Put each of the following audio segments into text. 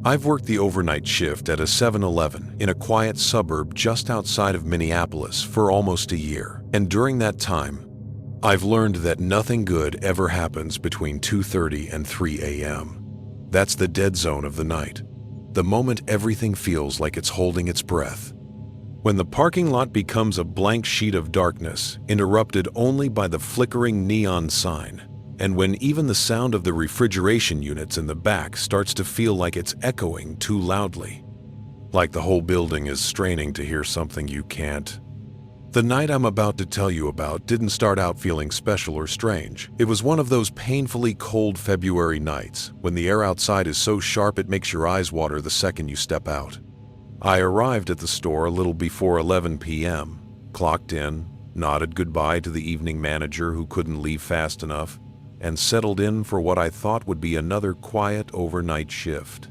I've worked the overnight shift at a 7-Eleven in a quiet suburb just outside of Minneapolis for almost a year. And during that time, I've learned that nothing good ever happens between 2:30 and 3 a.m. That's the dead zone of the night, the moment everything feels like it's holding its breath. When the parking lot becomes a blank sheet of darkness, interrupted only by the flickering neon sign, and when even the sound of the refrigeration units in the back starts to feel like it's echoing too loudly, like the whole building is straining to hear something you can't. The night I'm about to tell you about didn't start out feeling special or strange. It was one of those painfully cold February nights when the air outside is so sharp it makes your eyes water the second you step out. I arrived at the store a little before 11 p.m., clocked in, nodded goodbye to the evening manager who couldn't leave fast enough, and settled in for what I thought would be another quiet overnight shift.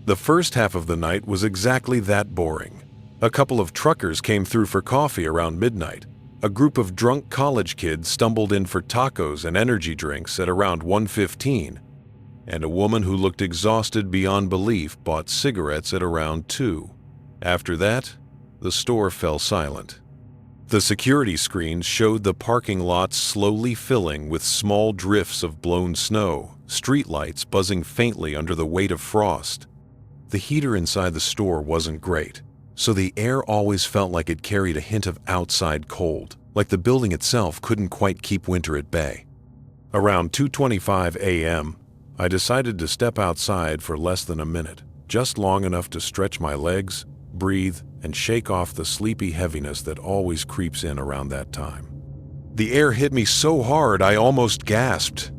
The first half of the night was exactly that boring. A couple of truckers came through for coffee around midnight. A group of drunk college kids stumbled in for tacos and energy drinks at around 1:15, and a woman who looked exhausted beyond belief bought cigarettes at around 2. After that, the store fell silent. The security screens showed the parking lots slowly filling with small drifts of blown snow, streetlights buzzing faintly under the weight of frost. The heater inside the store wasn't great, so the air always felt like it carried a hint of outside cold, like the building itself couldn't quite keep winter at bay. Around 2:25 a.m., I decided to step outside for less than a minute, just long enough to stretch my legs, breathe, and shake off the sleepy heaviness that always creeps in around that time. The air hit me so hard I almost gasped.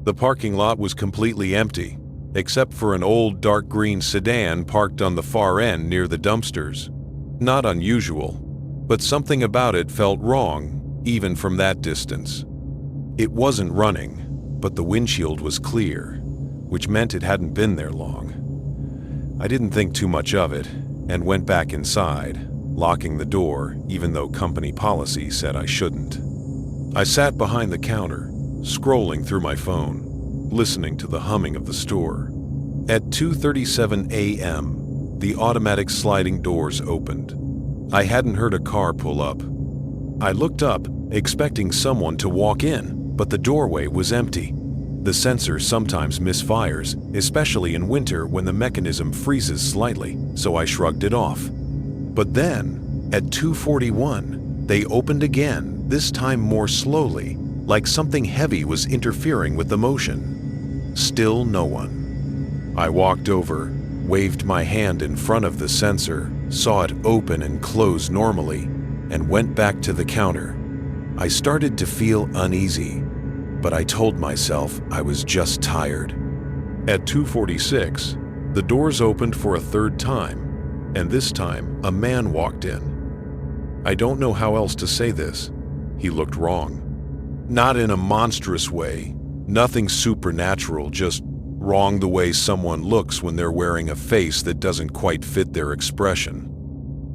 The parking lot was completely empty, except for an old dark green sedan parked on the far end near the dumpsters. Not unusual, but something about it felt wrong, even from that distance. It wasn't running, but the windshield was clear, which meant it hadn't been there long. I didn't think too much of it, and went back inside, locking the door even though company policy said I shouldn't. I sat behind the counter, scrolling through my phone, listening to the humming of the store. At 2:37 a.m., the automatic sliding doors opened. I hadn't heard a car pull up. I looked up, expecting someone to walk in, but the doorway was empty. The sensor sometimes misfires, especially in winter when the mechanism freezes slightly, so I shrugged it off. But then, at 2:41, they opened again, this time more slowly, like something heavy was interfering with the motion. Still no one. I walked over, waved my hand in front of the sensor, saw it open and close normally, and went back to the counter. I started to feel uneasy, but I told myself I was just tired. At 2:46, the doors opened for a third time, and this time a man walked in. I don't know how else to say this. He looked wrong. Not in a monstrous way, nothing supernatural, just wrong the way someone looks when they're wearing a face that doesn't quite fit their expression.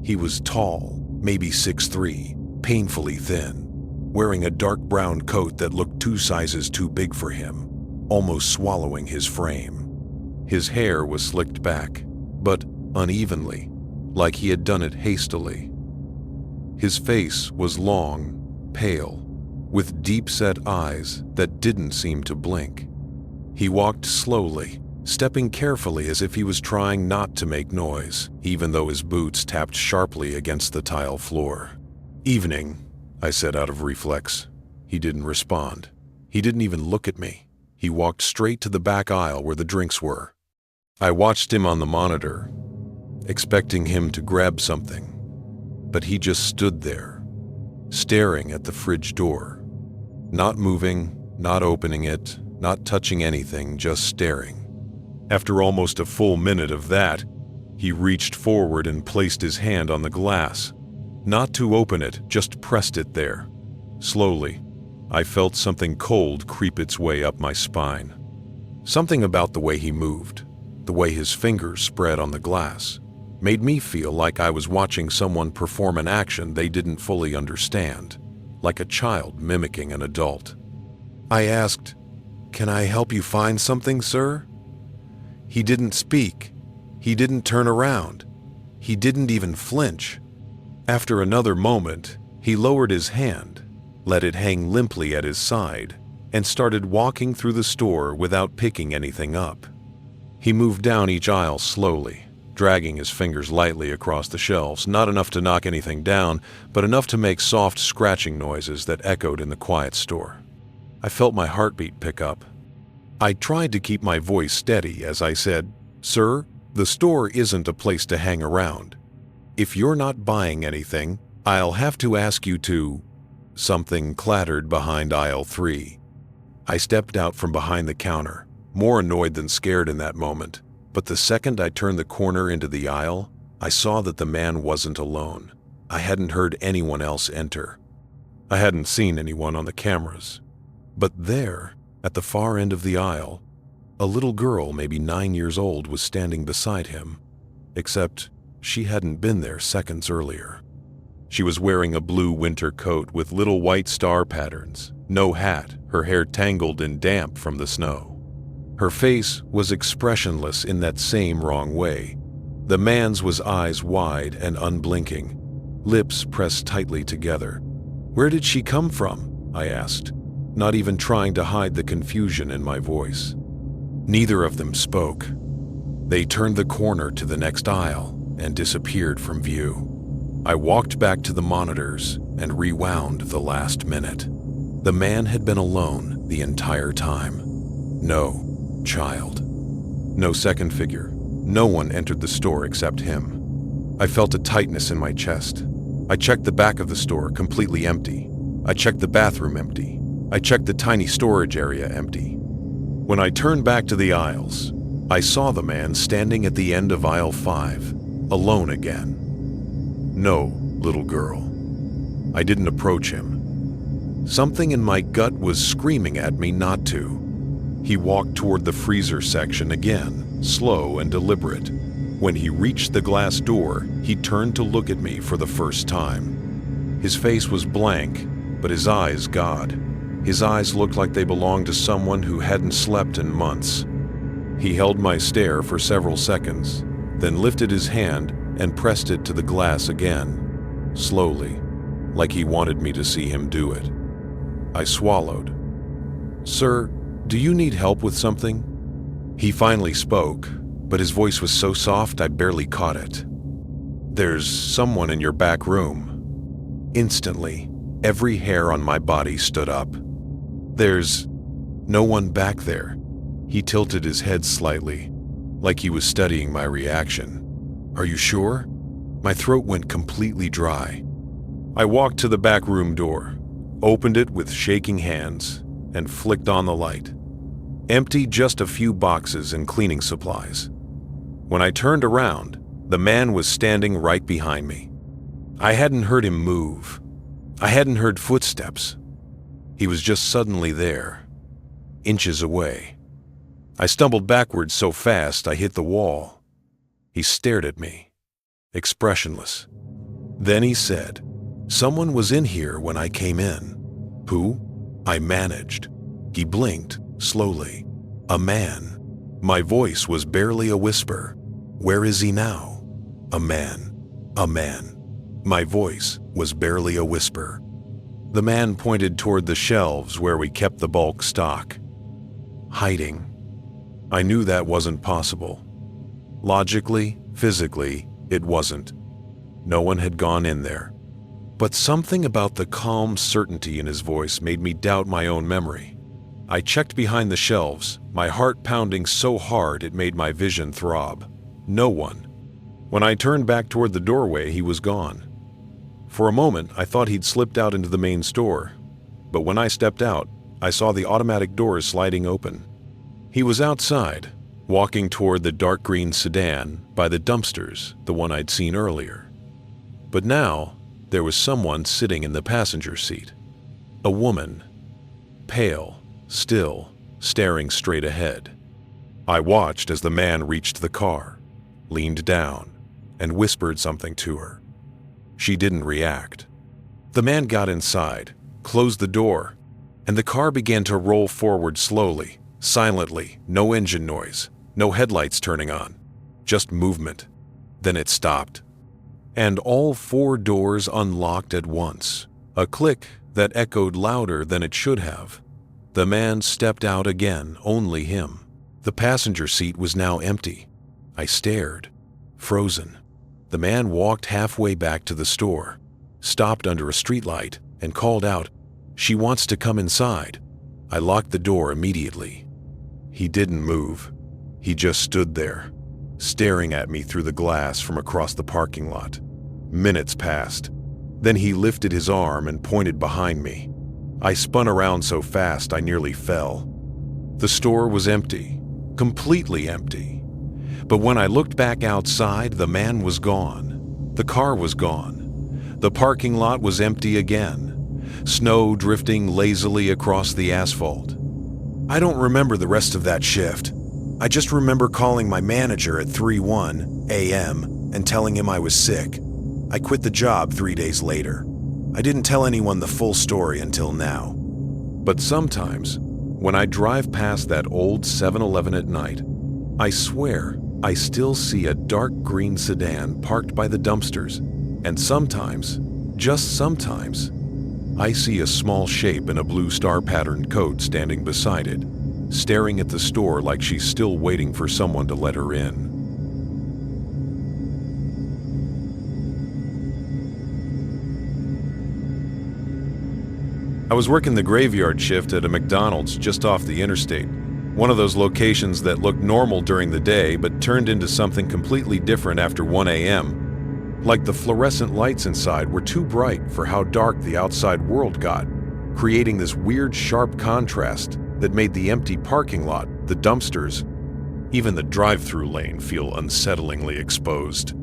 He was tall, maybe 6'3", painfully thin, wearing a dark brown coat that looked 2 sizes too big for him, almost swallowing his frame. His hair was slicked back, but unevenly, like he had done it hastily. His face was long, pale, with deep-set eyes that didn't seem to blink. He walked slowly, stepping carefully as if he was trying not to make noise, even though his boots tapped sharply against the tile floor. "Evening," I said out of reflex. He didn't respond. He didn't even look at me. He walked straight to the back aisle where the drinks were. I watched him on the monitor, expecting him to grab something, but he just stood there, staring at the fridge door. Not moving, not opening it, not touching anything, just staring. After almost a full minute of that, he reached forward and placed his hand on the glass. Not to open it, just pressed it there. Slowly, I felt something cold creep its way up my spine. Something about the way he moved, the way his fingers spread on the glass, made me feel like I was watching someone perform an action they didn't fully understand, like a child mimicking an adult. I asked, "Can I help you find something, sir?" He didn't speak, He didn't turn around. He didn't even flinch. After another moment, he lowered his hand, let it hang limply at his side, and started walking through the store without picking anything up. He moved down each aisle slowly, dragging his fingers lightly across the shelves, not enough to knock anything down, but enough to make soft scratching noises that echoed in the quiet store. I felt my heartbeat pick up. I tried to keep my voice steady as I said, "Sir, the store isn't a place to hang around. If you're not buying anything, I'll have to ask you to—" Something clattered behind aisle 3. I stepped out from behind the counter, more annoyed than scared in that moment. But the second I turned the corner into the aisle, I saw that the man wasn't alone. I hadn't heard anyone else enter. I hadn't seen anyone on the cameras. But there, at the far end of the aisle, a little girl, maybe 9 years old, was standing beside him. Except she hadn't been there seconds earlier. She was wearing a blue winter coat with little white star patterns, no hat, her hair tangled and damp from the snow. Her face was expressionless in that same wrong way. The man's was eyes wide and unblinking, lips pressed tightly together. "Where did she come from?" I asked, not even trying to hide the confusion in my voice. Neither of them spoke. They turned the corner to the next aisle and disappeared from view. I walked back to the monitors and rewound the last minute. The man had been alone the entire time. No child. No second figure. No one entered the store except him. I felt a tightness in my chest. I checked the back of the store, completely empty. I checked the bathroom, empty. I checked the tiny storage area, empty. When I turned back to the aisles, I saw the man standing at the end of aisle 5, alone again. No, little girl. I didn't approach him. Something in my gut was screaming at me not to. He walked toward the freezer section again, slow and deliberate. When he reached the glass door, he turned to look at me for the first time. His face was blank, but his eyes God. His eyes looked like they belonged to someone who hadn't slept in months. He held my stare for several seconds, then lifted his hand and pressed it to the glass again, slowly, like he wanted me to see him do it. I swallowed. "Sir, do you need help with something?" He finally spoke, but his voice was so soft I barely caught it. "There's someone in your back room." Instantly, every hair on my body stood up. "There's no one back there." He tilted his head slightly, like he was studying my reaction. "Are you sure?" My throat went completely dry. I walked to the back room door, opened it with shaking hands, and flicked on the light. Empty, just a few boxes and cleaning supplies. When I turned around, the man was standing right behind me. I hadn't heard him move. I hadn't heard footsteps. He was just suddenly there, inches away. I stumbled backwards so fast I hit the wall. He stared at me, expressionless. Then he said, "Someone was in here when I came in." "Who?" I managed. He blinked, slowly. "A man." My voice was barely a whisper. "Where is he now?" "A man. A man." My voice was barely a whisper. The man pointed toward the shelves where we kept the bulk stock. Hiding. I knew that wasn't possible. Logically, physically, it wasn't. No one had gone in there. But something about the calm certainty in his voice made me doubt my own memory. I checked behind the shelves, my heart pounding so hard it made my vision throb. No one. When I turned back toward the doorway, he was gone. For a moment, I thought he'd slipped out into the main store. But when I stepped out, I saw the automatic doors sliding open. He was outside, walking toward the dark green sedan by the dumpsters, the one I'd seen earlier. But now, there was someone sitting in the passenger seat. A woman, pale, still, staring straight ahead. I watched as the man reached the car, leaned down, and whispered something to her. She didn't react. The man got inside, closed the door, and the car began to roll forward slowly, silently, no engine noise, no headlights turning on. just movement. Then it stopped. And all 4 doors unlocked at once. A click that echoed louder than it should have. The man stepped out again, only him. The passenger seat was now empty. I stared, frozen. The man walked halfway back to the store, stopped under a streetlight, and called out, "She wants to come inside." I locked the door immediately. He didn't move. He just stood there, staring at me through the glass from across the parking lot. Minutes passed. Then he lifted his arm and pointed behind me. I spun around so fast I nearly fell. The store was empty, completely empty. But when I looked back outside, the man was gone. The car was gone. The parking lot was empty again. Snow drifting lazily across the asphalt. I don't remember the rest of that shift. I just remember calling my manager at 3:01 a.m. and telling him I was sick. I quit the job 3 days later. I didn't tell anyone the full story until now. But sometimes, when I drive past that old 7-Eleven at night, I swear I still see a dark green sedan parked by the dumpsters. And sometimes, just sometimes, I see a small shape in a blue star-patterned coat standing beside it, staring at the store like she's still waiting for someone to let her in. I was working the graveyard shift at a McDonald's just off the interstate, one of those locations that looked normal during the day but turned into something completely different after 1 a.m. Like the fluorescent lights inside were too bright for how dark the outside world got, creating this weird sharp contrast that made the empty parking lot, the dumpsters, even the drive-thru lane feel unsettlingly exposed.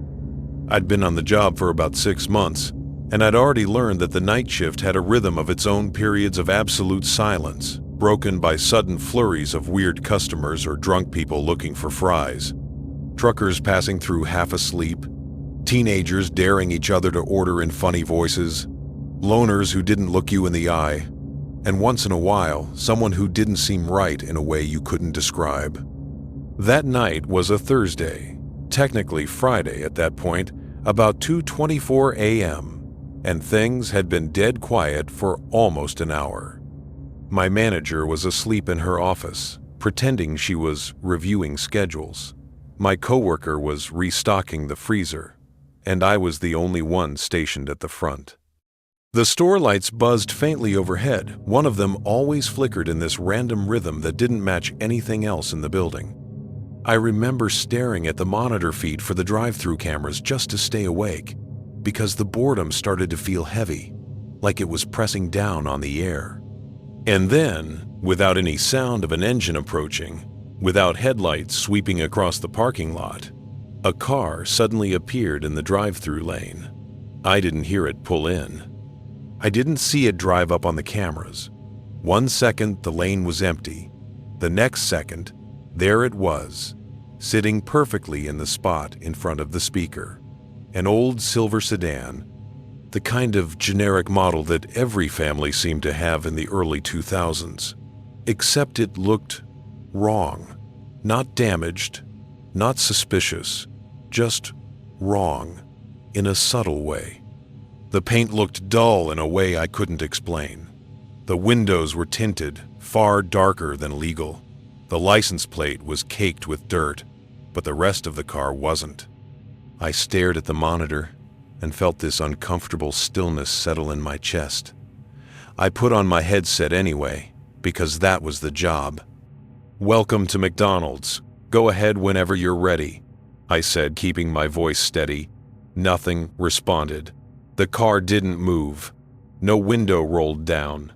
I'd been on the job for about 6 months, and I'd already learned that the night shift had a rhythm of its own periods of absolute silence, broken by sudden flurries of weird customers or drunk people looking for fries, truckers passing through half asleep, teenagers daring each other to order in funny voices, loners who didn't look you in the eye, and once in a while, someone who didn't seem right in a way you couldn't describe. That night was a Thursday, technically Friday at that point, about 2:24 a.m., and things had been dead quiet for almost an hour. My manager was asleep in her office, pretending she was reviewing schedules. My coworker was restocking the freezer, and I was the only one stationed at the front. The store lights buzzed faintly overhead. One of them always flickered in this random rhythm that didn't match anything else in the building. I remember staring at the monitor feed for the drive-thru cameras just to stay awake, because the boredom started to feel heavy, like it was pressing down on the air. And then, without any sound of an engine approaching, without headlights sweeping across the parking lot, a car suddenly appeared in the drive-thru lane. I didn't hear it pull in. I didn't see it drive up on the cameras. 1 second, the lane was empty. The next second, there it was, sitting perfectly in the spot in front of the speaker. An old silver sedan, the kind of generic model that every family seemed to have in the early 2000s, except it looked wrong. Not damaged, not suspicious, just wrong, in a subtle way. The paint looked dull in a way I couldn't explain. The windows were tinted, far darker than legal. The license plate was caked with dirt, but the rest of the car wasn't. I stared at the monitor and felt this uncomfortable stillness settle in my chest. I put on my headset anyway, because that was the job. "Welcome to McDonald's. Go ahead whenever you're ready," I said, keeping my voice steady. Nothing responded. The car didn't move. No window rolled down.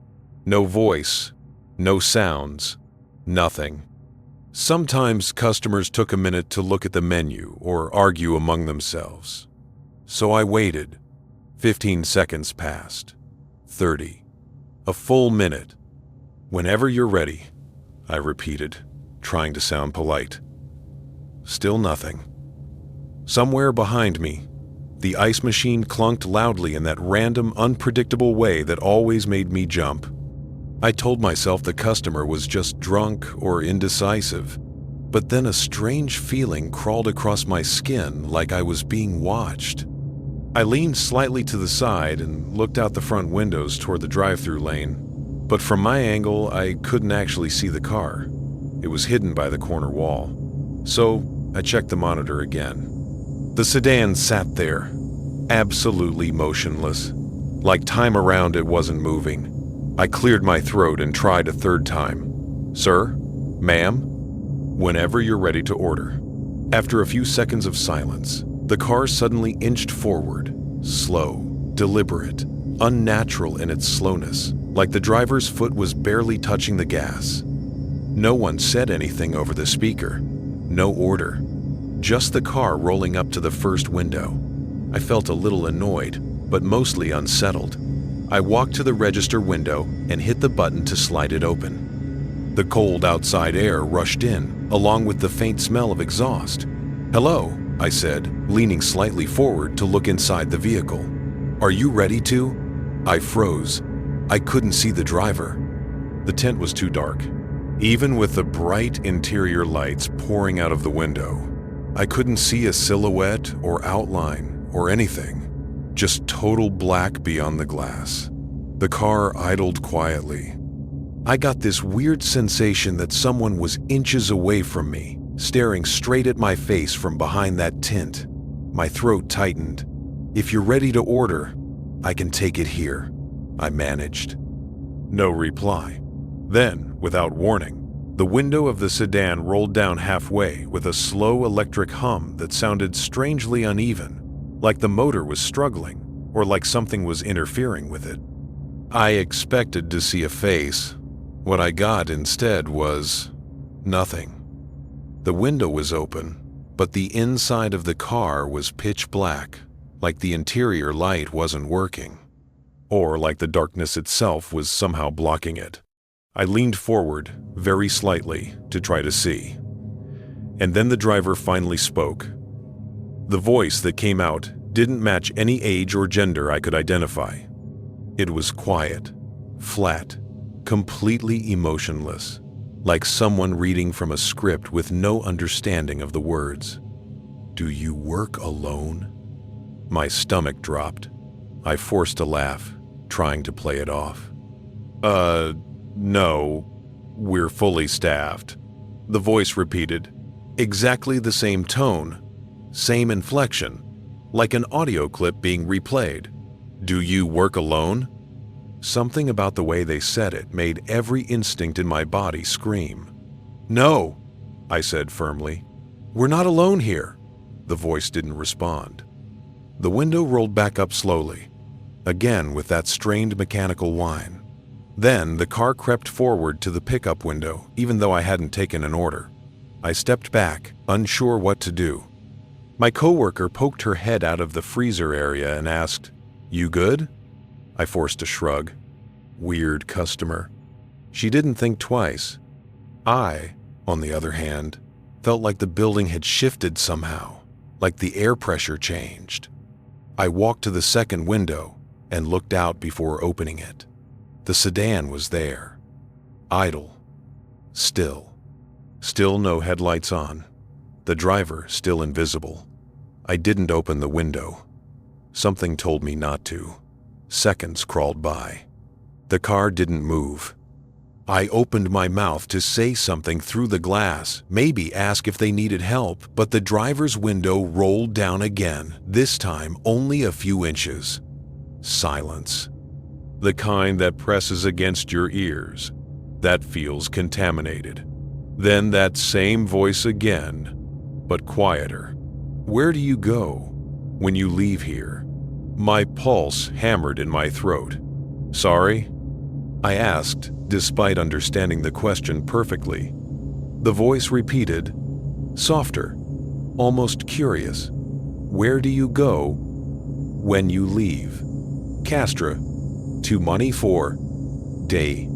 No voice. No sounds. Nothing. Sometimes customers took a minute to look at the menu or argue among themselves. So I waited. 15 seconds passed. 30. A full minute. "Whenever you're ready," I repeated, trying to sound polite. Still nothing. Somewhere behind me, the ice machine clunked loudly in that random, unpredictable way that always made me jump. I told myself the customer was just drunk or indecisive, But then a strange feeling crawled across my skin like I was being watched. I leaned slightly to the side and looked out the front windows toward the drive-thru lane. But from my angle, I couldn't actually see the car. It was hidden by the corner wall. So I checked the monitor again. The sedan sat there, absolutely motionless, like time around it wasn't moving. I cleared my throat and tried a third time. "Sir? Ma'am? Whenever you're ready to order." After a few seconds of silence, the car suddenly inched forward, slow, deliberate, unnatural in its slowness, like the driver's foot was barely touching the gas. No one said anything over the speaker. No order. Just the car rolling up to the first window. I felt a little annoyed, but mostly unsettled. I walked to the register window and hit the button to slide it open. The cold outside air rushed in, along with the faint smell of exhaust. "Hello," I said, leaning slightly forward to look inside the vehicle. "Are you ready to?" I froze. I couldn't see the driver. The tent was too dark. Even with the bright interior lights pouring out of the window, I couldn't see a silhouette or outline or anything. Just total black beyond the glass. The car idled quietly. I got this weird sensation that someone was inches away from me, staring straight at my face from behind that tint. My throat tightened. "If you're ready to order, I can take it here," I managed. No reply. Then, without warning, the window of the sedan rolled down halfway with a slow electric hum that sounded strangely uneven, like the motor was struggling or like something was interfering with it. I expected to see a face. What I got instead was nothing. The window was open, but the inside of the car was pitch black, like the interior light wasn't working, or like the darkness itself was somehow blocking it. I leaned forward, very slightly, to try to see. And then the driver finally spoke. The voice that came out didn't match any age or gender I could identify. It was quiet, flat, completely emotionless, like someone reading from a script with no understanding of the words. "Do you work alone?" My stomach dropped. I forced a laugh, trying to play it off. No, we're fully staffed," the voice repeated. Exactly the same tone, same inflection, like an audio clip being replayed. "Do you work alone?" Something about the way they said it made every instinct in my body scream. "No," I said firmly. "We're not alone here." The voice didn't respond. The window rolled back up slowly, again with that strained mechanical whine. Then the car crept forward to the pickup window, even though I hadn't taken an order. I stepped back, unsure what to do. My coworker poked her head out of the freezer area and asked, "You good?" I forced a shrug. Weird customer. She didn't think twice. I, on the other hand, felt like the building had shifted somehow, like the air pressure changed. I walked to the second window and looked out before opening it. The sedan was there, idle, still no headlights on, the driver still invisible. I didn't open the window. Something told me not to. Seconds crawled by. The car didn't move. I opened my mouth to say something through the glass, maybe ask if they needed help, but the driver's window rolled down again, this time only a few inches. Silence. The kind that presses against your ears, that feels contaminated. Then that same voice again, but quieter. "Where do you go when you leave here?" My pulse hammered in my throat. "Sorry?" I asked, despite understanding the question perfectly. The voice repeated, softer, almost curious. "Where do you go when you leave?" "Castra. To money for day.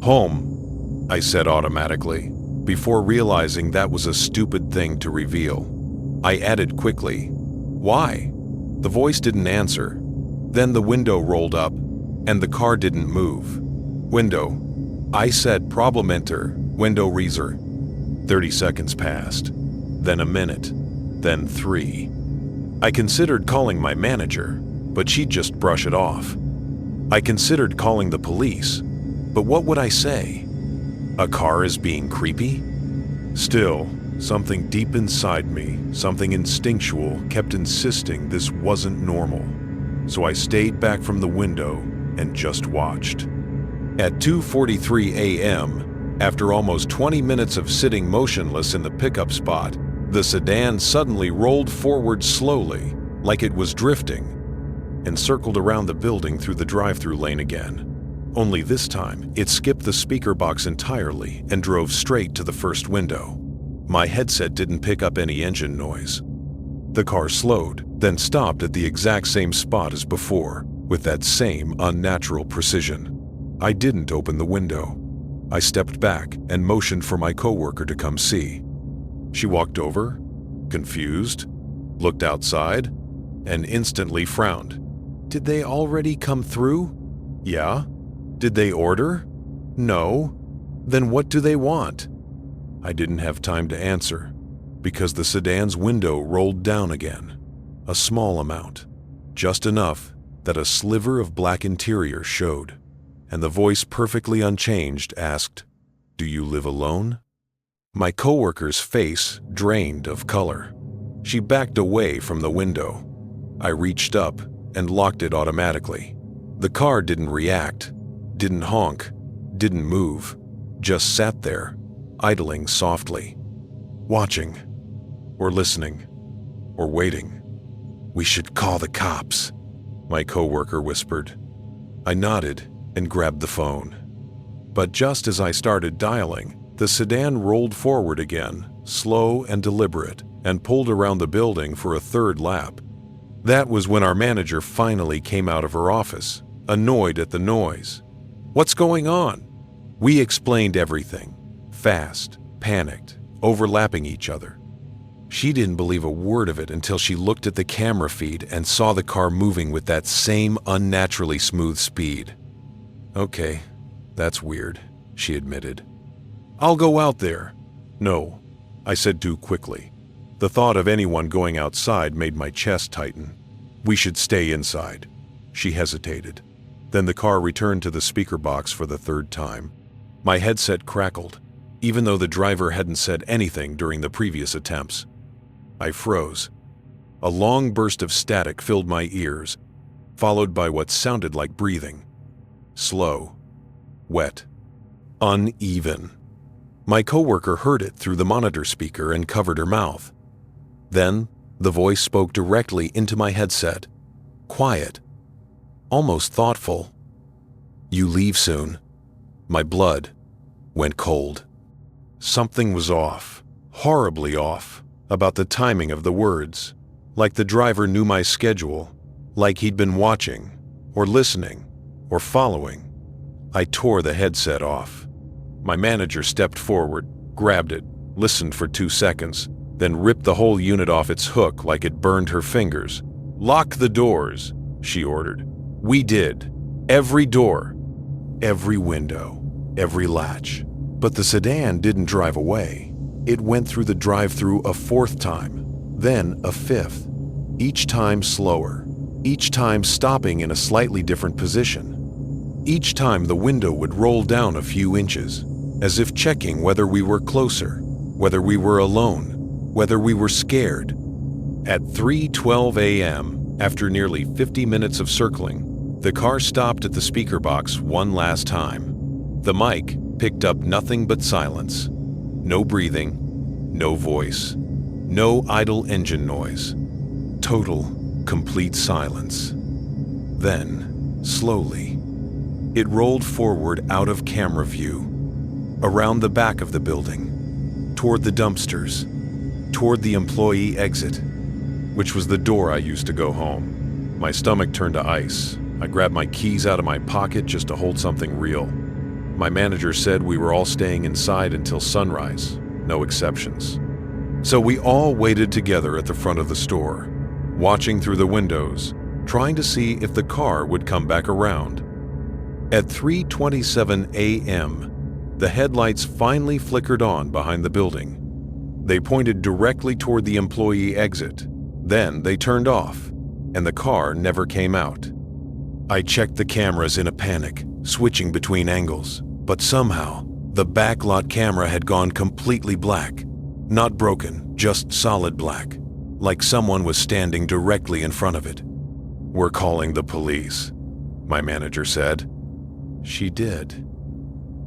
Home," I said automatically, before realizing that was a stupid thing to reveal. I added quickly, "Why?" The voice didn't answer. Then the window rolled up, and the car didn't move. "Window." I said, "Problem enter. Window reaser." 30 seconds passed, then a minute, then 3. I considered calling my manager, but she'd just brush it off. I considered calling the police, but what would I say? A car is being creepy? Still, something deep inside me, something instinctual, kept insisting this wasn't normal. So I stayed back from the window and just watched. At 2:43 a.m., after almost 20 minutes of sitting motionless in the pickup spot, the sedan suddenly rolled forward slowly, like it was drifting, and circled around the building through the drive-thru lane again. Only this time, it skipped the speaker box entirely and drove straight to the first window. My headset didn't pick up any engine noise. The car slowed, then stopped at the exact same spot as before, with that same unnatural precision. I didn't open the window. I stepped back and motioned for my coworker to come see. She walked over, confused, looked outside, and instantly frowned. Did they already come through? Yeah. Did they order? No. Then what do they want? I didn't have time to answer, because the sedan's window rolled down again. A small amount, just enough that a sliver of black interior showed, and the voice, perfectly unchanged, asked, "Do you live alone?" My coworker's face drained of color. She backed away from the window. I reached up and locked it automatically. The car didn't react, didn't honk, didn't move, just sat there, idling softly, watching, or listening, or waiting. "We should call the cops," my coworker whispered. I nodded and grabbed the phone. But just as I started dialing, the sedan rolled forward again, slow and deliberate, and pulled around the building for a third lap. That was when our manager finally came out of her office, annoyed at the noise. "What's going on?" We explained everything, fast, panicked, overlapping each other. She didn't believe a word of it until she looked at the camera feed and saw the car moving with that same unnaturally smooth speed. "Okay, that's weird," she admitted. "I'll go out there." "No," I said too quickly. The thought of anyone going outside made my chest tighten. "We should stay inside." She hesitated. Then the car returned to the speaker box for the third time. My headset crackled, even though the driver hadn't said anything during the previous attempts. I froze. A long burst of static filled my ears, followed by what sounded like breathing. Slow, wet, uneven. My coworker heard it through the monitor speaker and covered her mouth. Then, the voice spoke directly into my headset, quiet, almost thoughtful. "You leave soon." My blood went cold. Something was off, horribly off, about the timing of the words, like the driver knew my schedule, like he'd been watching, or listening, or following. I tore the headset off. My manager stepped forward, grabbed it, listened for 2 seconds, then ripped the whole unit off its hook like it burned her fingers. "Lock the doors," she ordered. We did. Every door, every window, every latch. But the sedan didn't drive away. It went through the drive-thru a 4th time, then a 5th, each time slower, each time stopping in a slightly different position. Each time the window would roll down a few inches, as if checking whether we were closer, whether we were alone, whether we were scared. At 3:12 a.m., after nearly 50 minutes of circling, the car stopped at the speaker box one last time. The mic picked up nothing but silence. No breathing, no voice, no idle engine noise. Total, complete silence. Then, slowly, it rolled forward out of camera view, around the back of the building, toward the dumpsters, toward the employee exit, which was the door I used to go home. My stomach turned to ice. I grabbed my keys out of my pocket just to hold something real. My manager said we were all staying inside until sunrise, no exceptions. So we all waited together at the front of the store, watching through the windows, trying to see if the car would come back around. At 3:27 a.m., The headlights finally flickered on behind the building. They pointed directly toward the employee exit. Then they turned off, and the car never came out. I checked the cameras in a panic, switching between angles, but somehow, the backlot camera had gone completely black. Not broken, just solid black, like someone was standing directly in front of it. "We're calling the police," my manager said. She did.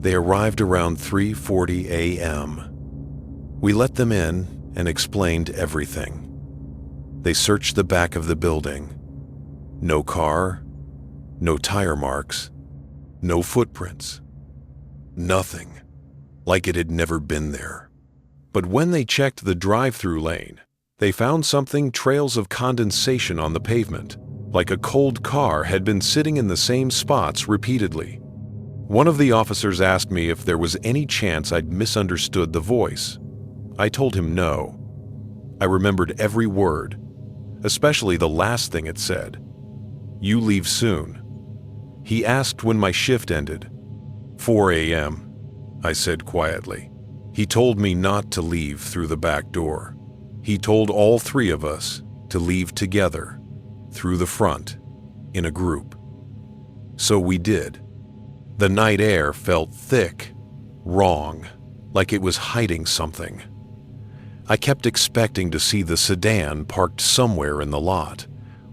They arrived around 3:40 a.m. We let them in and explained everything. They searched the back of the building. No car, no tire marks, no footprints. Nothing, like it had never been there. But when they checked the drive-thru lane, they found something: trails of condensation on the pavement, like a cold car had been sitting in the same spots repeatedly. One of the officers asked me if there was any chance I'd misunderstood the voice. I told him no. I remembered every word, especially the last thing it said. "You leave soon." He asked when my shift ended. 4 a.m., I said quietly. He told me not to leave through the back door. He told all three of us to leave together, through the front, in a group. So we did. The night air felt thick, wrong, like it was hiding something. I kept expecting to see the sedan parked somewhere in the lot,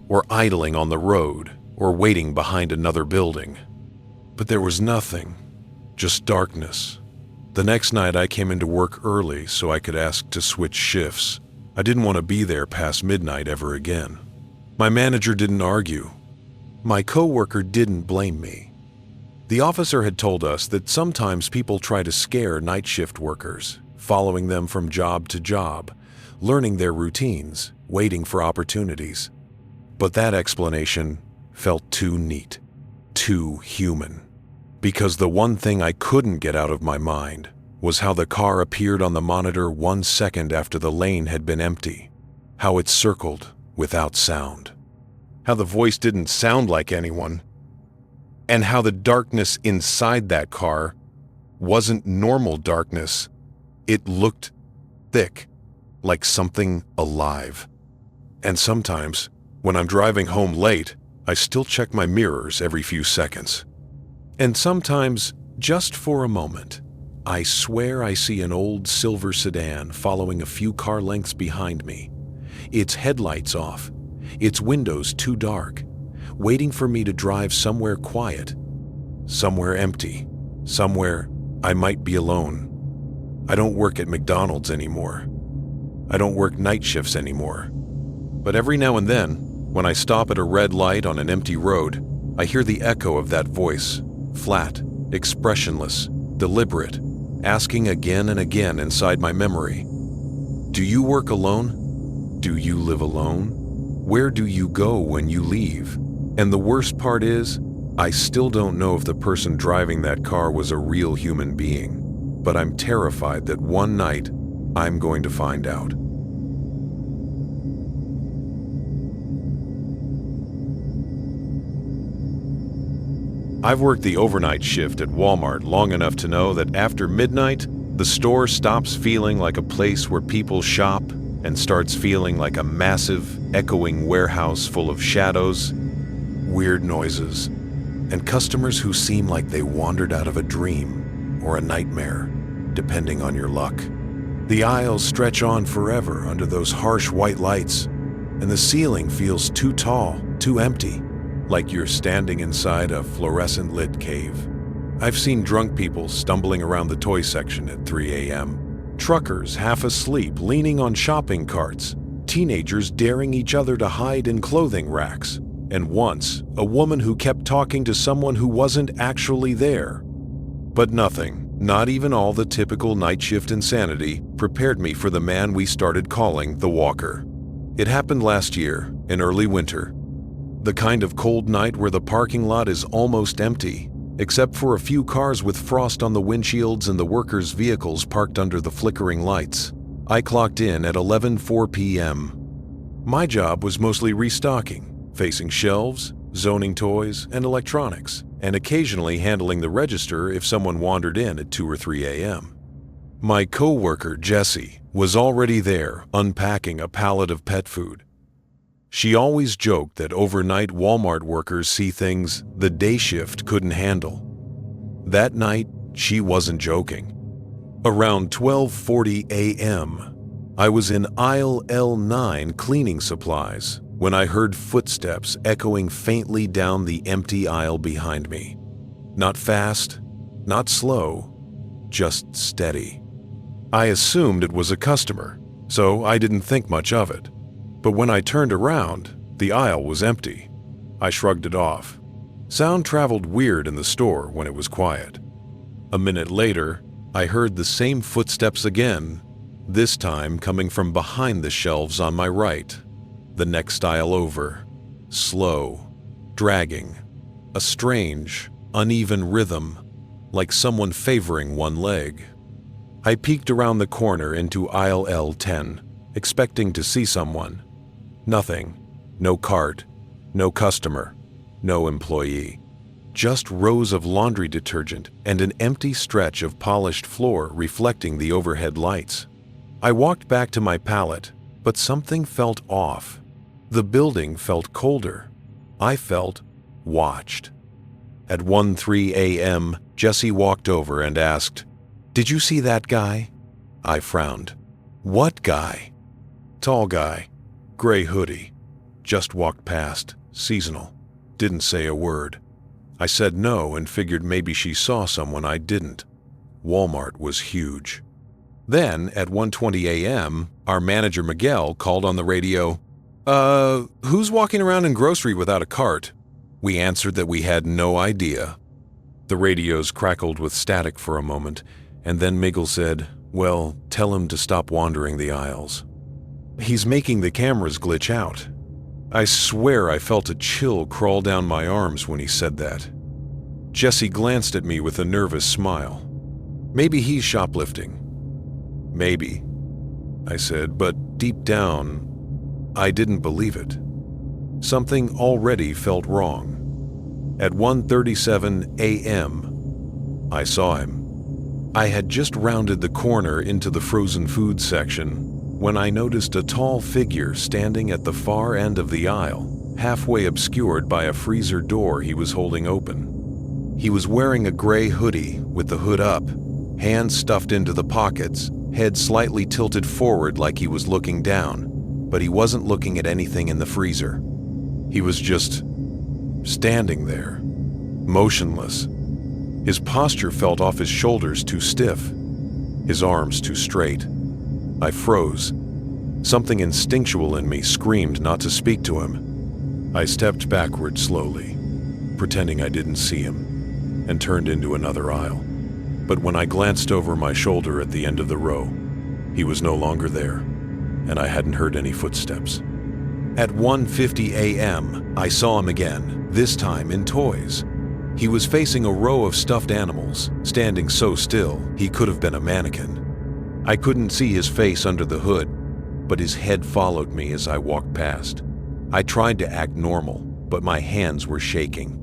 or idling on the road, or waiting behind another building. But there was nothing, just darkness. The next night I came into work early so I could ask to switch shifts. I didn't want to be there past midnight ever again. My manager didn't argue. My coworker didn't blame me. The officer had told us that sometimes people try to scare night shift workers, following them from job to job, learning their routines, waiting for opportunities. But that explanation felt too neat, too human. Because the one thing I couldn't get out of my mind was how the car appeared on the monitor 1 second after the lane had been empty, how it circled without sound, how the voice didn't sound like anyone, and how the darkness inside that car wasn't normal darkness. It looked thick, like something alive. And sometimes, when I'm driving home late, I still check my mirrors every few seconds. And sometimes, just for a moment, I swear I see an old silver sedan following a few car lengths behind me, its headlights off, its windows too dark, waiting for me to drive somewhere quiet, somewhere empty, somewhere I might be alone. I don't work at McDonald's anymore. I don't work night shifts anymore. But every now and then, when I stop at a red light on an empty road, I hear the echo of that voice, flat, expressionless, deliberate, asking again and again inside my memory, "Do you work alone? Do you live alone? Where do you go when you leave?" And the worst part is, I still don't know if the person driving that car was a real human being, but I'm terrified that one night I'm going to find out. I've worked the overnight shift at Walmart long enough to know that after midnight, the store stops feeling like a place where people shop and starts feeling like a massive, echoing warehouse full of shadows, weird noises, and customers who seem like they wandered out of a dream or a nightmare, depending on your luck. The aisles stretch on forever under those harsh white lights, and the ceiling feels too tall, too empty, like you're standing inside a fluorescent-lit cave. I've seen drunk people stumbling around the toy section at 3 a.m., truckers half asleep leaning on shopping carts, teenagers daring each other to hide in clothing racks, and once, a woman who kept talking to someone who wasn't actually there. But nothing, not even all the typical night shift insanity, prepared me for the man we started calling the Walker. It happened last year, in early winter. The kind of cold night where the parking lot is almost empty, except for a few cars with frost on the windshields and the workers' vehicles parked under the flickering lights. I clocked in at 11:04 p.m. My job was mostly restocking, facing shelves, zoning toys, and electronics. and occasionally handling the register if someone wandered in at 2 or 3 a.m. My co-worker, Jessie, was already there unpacking a pallet of pet food. She always joked that overnight Walmart workers see things the day shift couldn't handle. That night, she wasn't joking. Around 12:40 a.m., I was in aisle L9 cleaning supplies when I heard footsteps echoing faintly down the empty aisle behind me. Not fast, not slow, just steady. I assumed it was a customer, so I didn't think much of it. But when I turned around, the aisle was empty. I shrugged it off. Sound traveled weird in the store when it was quiet. A minute later, I heard the same footsteps again, this time coming from behind the shelves on my right. The next aisle over, slow, dragging, a strange, uneven rhythm, like someone favoring one leg. I peeked around the corner into aisle L10, expecting to see someone. Nothing. No cart, no customer, no employee. Just rows of laundry detergent and an empty stretch of polished floor reflecting the overhead lights. I walked back to my pallet, but something felt off. The building felt colder. I felt watched. At 1:03 a.m., Jessie walked over and asked, "Did you see that guy?" I frowned. "What guy?" "Tall guy. Gray hoodie. Just walked past. Seasonal. Didn't say a word." I said no and figured maybe she saw someone I didn't. Walmart was huge. Then, at 1:20 a.m., our manager Miguel called on the radio, "Who's walking around in grocery without a cart?" We answered that we had no idea. The radios crackled with static for a moment, and then Miguel said, "Well, tell him to stop wandering the aisles. He's making the cameras glitch out." I swear I felt a chill crawl down my arms when he said that. Jessie glanced at me with a nervous smile. "Maybe he's shoplifting." "Maybe," I said, but deep down, I didn't believe it. Something already felt wrong. At 1:37 a.m., I saw him. I had just rounded the corner into the frozen food section when I noticed a tall figure standing at the far end of the aisle, halfway obscured by a freezer door he was holding open. He was wearing a gray hoodie with the hood up, hands stuffed into the pockets, head slightly tilted forward like he was looking down, but he wasn't looking at anything in the freezer. He was just standing there, motionless. His posture felt off his shoulders too stiff, his arms too straight. I froze. Something instinctual in me screamed not to speak to him. I stepped backward slowly, pretending I didn't see him, and turned into another aisle. But when I glanced over my shoulder at the end of the row, he was no longer there, and I hadn't heard any footsteps. At 1:50 a.m., I saw him again, this time in toys. He was facing a row of stuffed animals, standing so still he could have been a mannequin. I couldn't see his face under the hood, but his head followed me as I walked past. I tried to act normal, but my hands were shaking.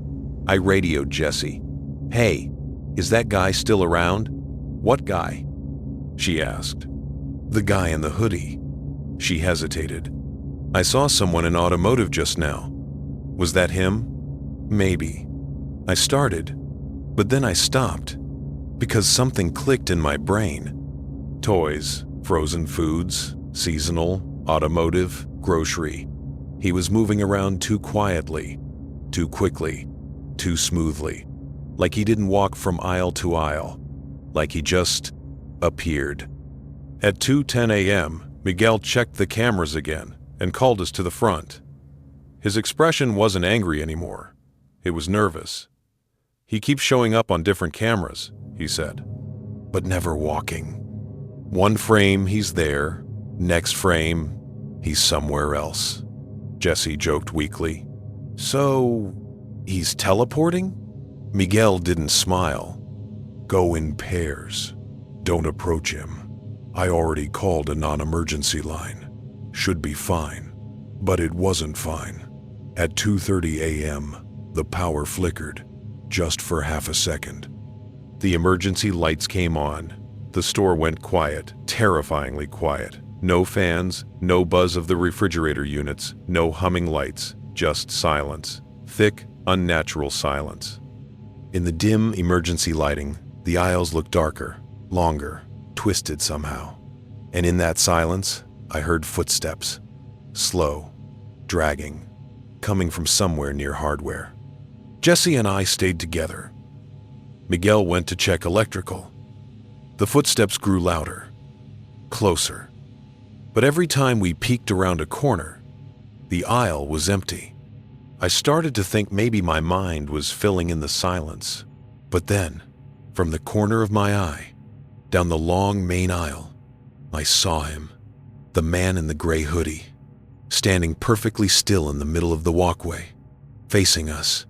I radioed Jessie. "Hey, is that guy still around?" "What guy?" she asked. "The guy in the hoodie." She hesitated. "I saw someone in automotive just now. Was that him?" "Maybe." I started, but then I stopped, because something clicked in my brain. Toys, frozen foods, seasonal, automotive, grocery. He was moving around too quietly, too quickly, too smoothly, like he didn't walk from aisle to aisle, like he just appeared. At 2:10 a.m., Miguel checked the cameras again and called us to the front. His expression wasn't angry anymore. It was nervous. "He keeps showing up on different cameras," he said, "but never walking. One frame he's there, next frame he's somewhere else." Jessie joked weakly. "So, he's teleporting?" Miguel didn't smile. "Go in pairs. Don't approach him. I already called a non-emergency line. Should be fine." But it wasn't fine. At 2:30 a.m., the power flickered. just for half a second. The emergency lights came on. The store went quiet, terrifyingly quiet. No fans, no buzz of the refrigerator units, no humming lights, just silence. Thick, unnatural silence. In the dim emergency lighting, the aisles looked darker, longer, twisted somehow. And in that silence, I heard footsteps. Slow, dragging, coming from somewhere near hardware. Jesse and I stayed together. Miguel went to check electrical. The footsteps grew louder, closer. But every time we peeked around a corner, the aisle was empty. I started to think maybe my mind was filling in the silence. But then, from the corner of my eye, down the long main aisle, I saw him, the man in the gray hoodie, standing perfectly still in the middle of the walkway, facing us,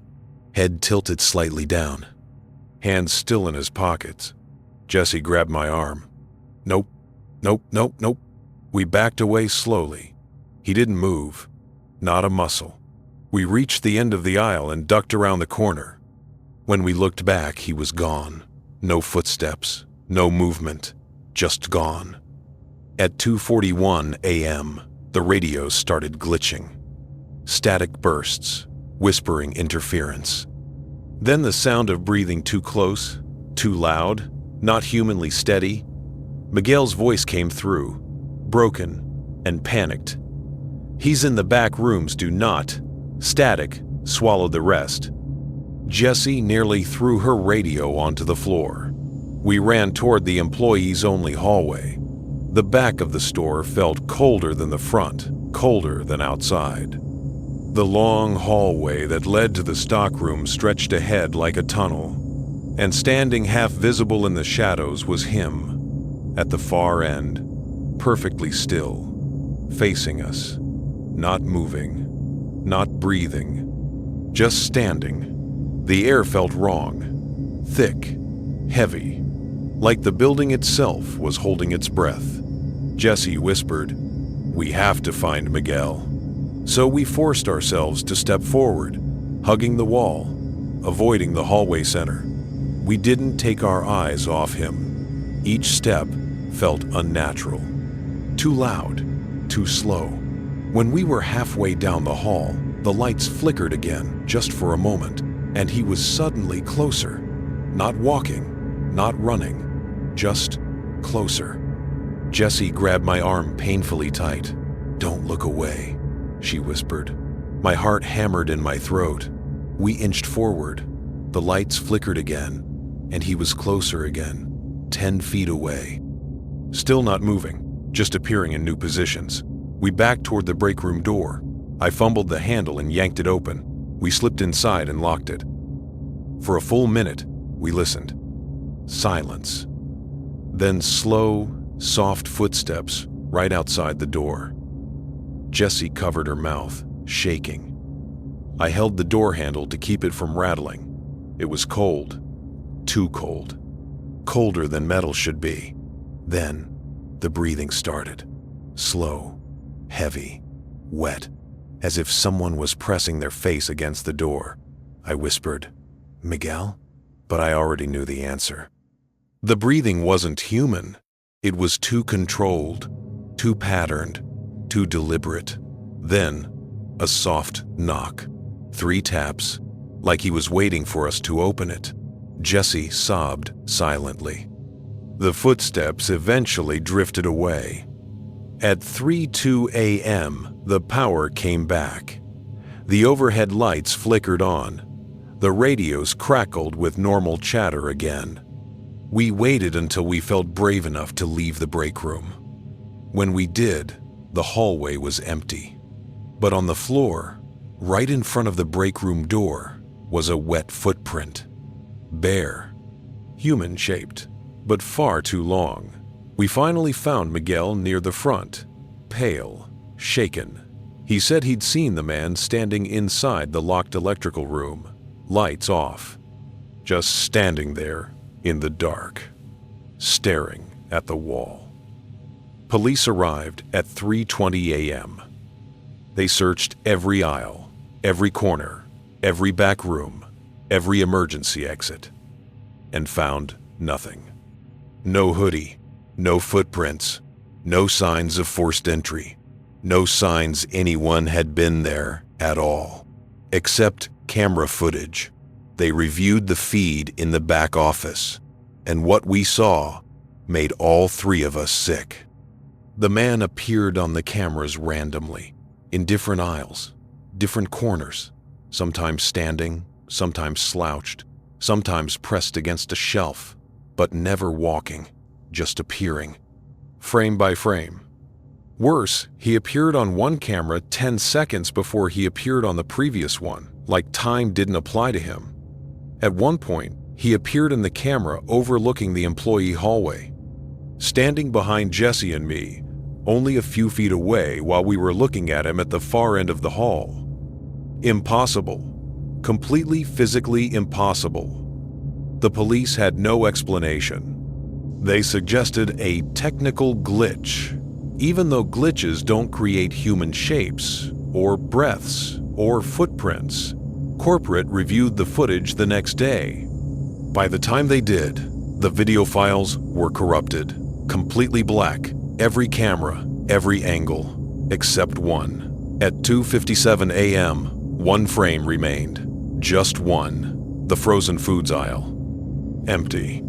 head tilted slightly down, hands still in his pockets. Jesse grabbed my arm. Nope, nope, nope, nope. We backed away slowly. He didn't move, not a muscle. We reached the end of the aisle and ducked around the corner. When we looked back, he was gone. No footsteps, no movement, just gone. At 2:41 a.m., the radio started glitching. Static bursts, whispering interference. Then the sound of breathing too close, too loud, not humanly steady. Miguel's voice came through, broken and panicked. He's in the back rooms, do not. Static swallowed the rest. Jessie nearly threw her radio onto the floor. We ran toward the employees-only hallway. The back of the store felt colder than the front, colder than outside. The long hallway that led to the stockroom stretched ahead like a tunnel, and standing half visible in the shadows was him, at the far end, perfectly still, facing us, not moving, not breathing, just standing. The air felt wrong, thick, heavy, like the building itself was holding its breath. Jesse whispered, "We have to find Miguel." So we forced ourselves to step forward, hugging the wall, avoiding the hallway center. We didn't take our eyes off him. Each step felt unnatural, too loud, too slow. When we were halfway down the hall, the lights flickered again just for a moment, and he was suddenly closer. Not walking, not running, just closer. Jessie grabbed my arm painfully tight. "Don't look away," she whispered. My heart hammered in my throat. We inched forward. The lights flickered again, and he was closer again, 10 feet away. Still not moving, just appearing in new positions. We backed toward the break room door. I fumbled the handle and yanked it open. We slipped inside and locked it. For a full minute, we listened. Silence. Then slow, soft footsteps right outside the door. Jessie covered her mouth, shaking. I held the door handle to keep it from rattling. It was cold. Too cold. Colder than metal should be. Then, the breathing started. Slow, heavy, wet, as if someone was pressing their face against the door. I whispered, "Miguel?" But I already knew the answer. The breathing wasn't human. It was too controlled, too patterned, too deliberate. Then, a soft knock. 3 taps, like he was waiting for us to open it. Jessie sobbed silently. The footsteps eventually drifted away. At 3:02 a.m., the power came back. The overhead lights flickered on. The radios crackled with normal chatter again. We waited until we felt brave enough to leave the break room. When we did, the hallway was empty. But on the floor, right in front of the break room door, was a wet footprint. Bare, human-shaped, but far too long. We finally found Miguel near the front, pale, shaken. He said he'd seen the man standing inside the locked electrical room, lights off, just standing there in the dark, staring at the wall. Police arrived at 3:20 a.m. They searched every aisle, every corner, every back room, every emergency exit, and found nothing. No hoodie, no footprints, no signs of forced entry, no signs anyone had been there at all, except camera footage. They reviewed the feed in the back office, and what we saw made all three of us sick. The man appeared on the cameras randomly, in different aisles, different corners, sometimes standing, sometimes slouched, sometimes pressed against a shelf, but never walking, just appearing, frame by frame. Worse, he appeared on one camera 10 seconds before he appeared on the previous one, like time didn't apply to him. At one point, he appeared in the camera overlooking the employee hallway, standing behind Jesse and me, only a few feet away while we were looking at him at the far end of the hall. Impossible. Completely physically impossible. The police had no explanation. They suggested a technical glitch, even though glitches don't create human shapes, or breaths, or footprints. Corporate reviewed the footage the next day. By the time they did, the video files were corrupted, completely black, every camera, every angle, except one. At 2:57 a.m., one frame remained. Just one, the frozen foods aisle. Empty.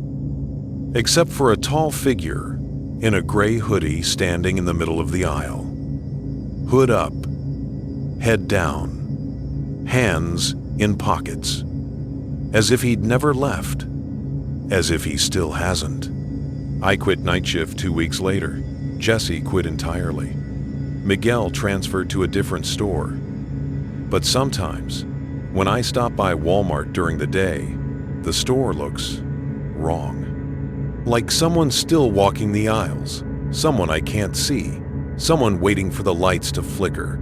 Except for a tall figure in a gray hoodie standing in the middle of the aisle. Hood up, head down, hands in pockets, as if he'd never left, as if he still hasn't. I quit night shift 2 weeks later. Jesse quit entirely. Miguel transferred to a different store. But sometimes, when I stop by Walmart during the day, the store looks wrong. Like someone's still walking the aisles, someone I can't see, someone waiting for the lights to flicker.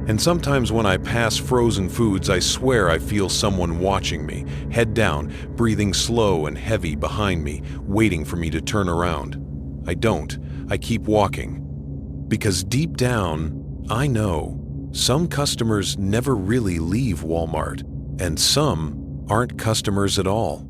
And sometimes when I pass frozen foods, I swear I feel someone watching me, head down, breathing slow and heavy behind me, waiting for me to turn around. I don't. I keep walking. Because deep down, I know some customers never really leave Walmart, and some aren't customers at all.